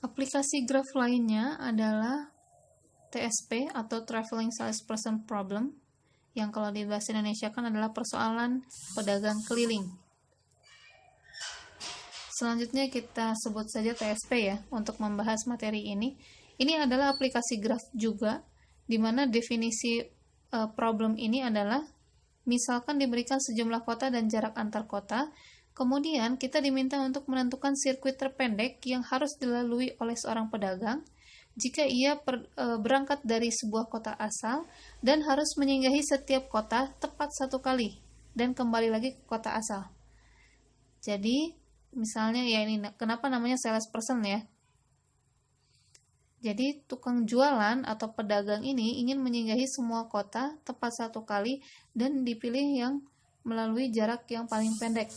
Aplikasi graf lainnya adalah TSP atau Traveling Salesperson Problem, yang kalau di bahasa Indonesia kan adalah persoalan pedagang keliling. Selanjutnya kita sebut saja TSP ya untuk membahas materi ini. Ini adalah aplikasi graf juga, di mana definisi problem ini adalah misalkan diberikan sejumlah kota dan jarak antar kota, kemudian kita diminta untuk menentukan sirkuit terpendek yang harus dilalui oleh seorang pedagang jika ia berangkat dari sebuah kota asal dan harus menyinggahi setiap kota tepat satu kali dan kembali lagi ke kota asal. Jadi misalnya ya ini kenapa namanya salesperson ya. Jadi tukang jualan atau pedagang ini ingin menyinggahi semua kota tepat satu kali dan dipilih yang melalui jarak yang paling pendek.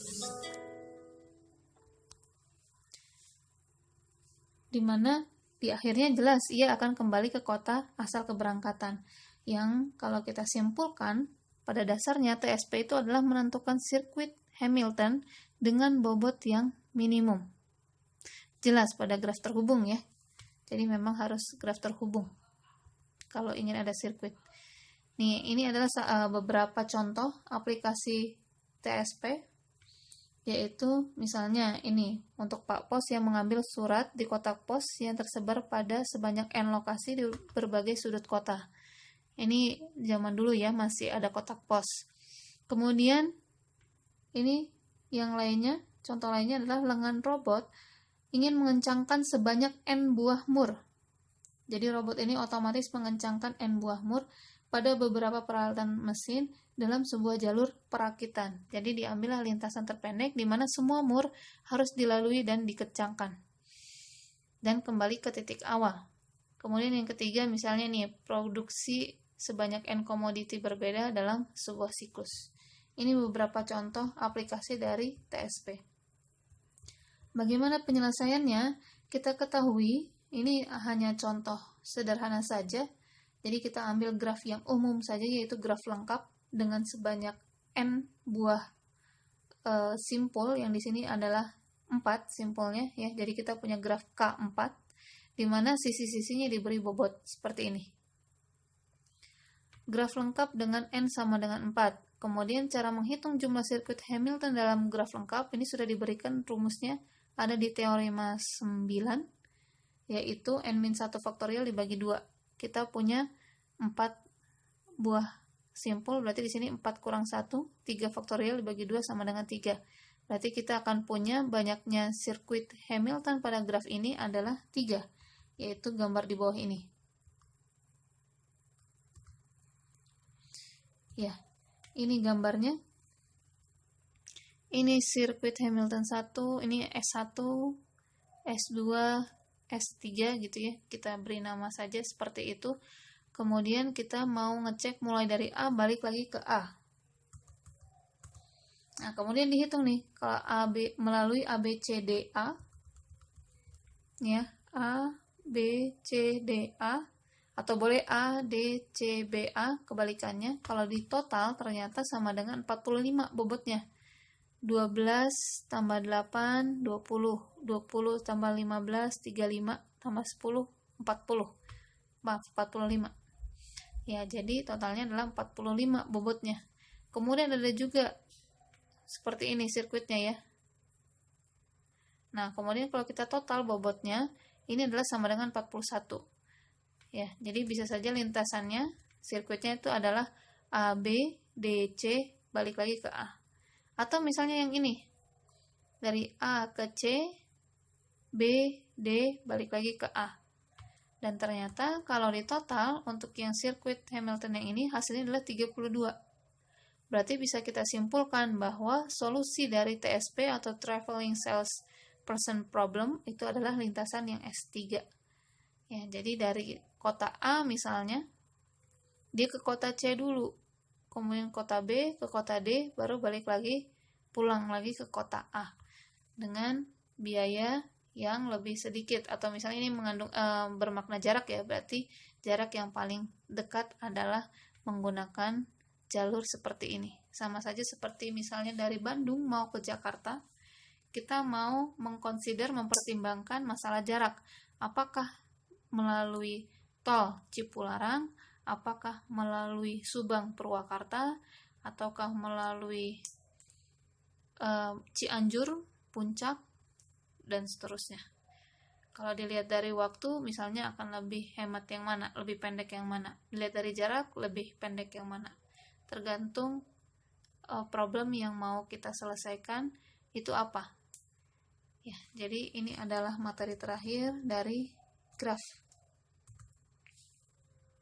Dimana di akhirnya jelas ia akan kembali ke kota asal keberangkatan. Yang kalau kita simpulkan, pada dasarnya TSP itu adalah menentukan sirkuit Hamilton dengan bobot yang minimum. Jelas pada graf terhubung ya. Jadi memang harus graf terhubung kalau ingin ada sirkuit. Nih, ini adalah beberapa contoh aplikasi TSP, yaitu misalnya ini untuk Pak Pos yang mengambil surat di kotak pos yang tersebar pada sebanyak N lokasi di berbagai sudut kota. Ini zaman dulu ya, masih ada kotak pos. Kemudian ini yang lainnya, contoh lainnya adalah lengan robot ingin mengencangkan sebanyak N buah mur. Jadi robot ini otomatis mengencangkan N buah mur pada beberapa peralatan mesin dalam sebuah jalur perakitan. Jadi diambillah lintasan terpendek di mana semua mur harus dilalui dan dikencangkan. Dan kembali ke titik awal. Kemudian yang ketiga misalnya nih, produksi sebanyak N komoditi berbeda dalam sebuah siklus. Ini beberapa contoh aplikasi dari TSP. Bagaimana penyelesaiannya? Kita ketahui, ini hanya contoh sederhana saja. Jadi kita ambil graf yang umum saja, yaitu graf lengkap dengan sebanyak N buah simpul, yang di sini adalah 4 simpulnya ya. Jadi kita punya graf K4 di mana sisi-sisinya diberi bobot seperti ini. Graf lengkap dengan N sama dengan 4. Kemudian cara menghitung jumlah sirkuit Hamilton dalam graf lengkap ini sudah diberikan rumusnya, ada di teorema 9, yaitu N-1 faktorial dibagi 2. Kita punya 4 buah simpul, berarti di sini 4 kurang 1, 3 faktorial dibagi 2 sama dengan 3. Berarti kita akan punya banyaknya sirkuit Hamilton pada graf ini adalah 3, yaitu gambar di bawah ini. Ya, ini gambarnya. Ini sirkuit Hamilton 1, ini S1, S2, S3 gitu ya. Kita beri nama saja seperti itu. Kemudian kita mau ngecek mulai dari A balik lagi ke A. Nah, kemudian dihitung nih kalau melalui ABCDA ya, ABCDA atau boleh ADCBA kebalikannya. Kalau di total ternyata sama dengan 45 bobotnya. 12 tambah 8, 20. 20 tambah 15, 35 tambah 10, 40. Maaf, 45. Ya, jadi totalnya adalah 45 bobotnya. Kemudian ada juga seperti ini sirkuitnya ya. Nah, kemudian kalau kita total bobotnya, ini adalah sama dengan 41. Ya, jadi bisa saja lintasannya, sirkuitnya itu adalah A, B, D, C, balik lagi ke A. Atau misalnya yang ini, dari A ke C, B, D, balik lagi ke A. Dan ternyata kalau di total, untuk yang sirkuit Hamilton yang ini, hasilnya adalah 32. Berarti bisa kita simpulkan bahwa solusi dari TSP atau Traveling Salesperson Problem itu adalah lintasan yang S3. Ya, jadi dari kota A misalnya, dia ke kota C dulu, kemudian kota B ke kota D, baru balik lagi pulang lagi ke kota A dengan biaya yang lebih sedikit. Atau misalnya ini mengandung bermakna jarak ya, berarti jarak yang paling dekat adalah menggunakan jalur seperti ini. Sama saja seperti misalnya dari Bandung mau ke Jakarta, kita mau mempertimbangkan masalah jarak. apakah melalui tol Cipularang, apakah melalui Subang Purwakarta, ataukah melalui Cianjur, Puncak, dan seterusnya. Kalau dilihat dari waktu, misalnya akan lebih hemat yang mana, lebih pendek yang mana. Dilihat dari jarak, lebih pendek yang mana. Tergantung problem yang mau kita selesaikan itu apa. Ya, jadi ini adalah materi terakhir dari graf.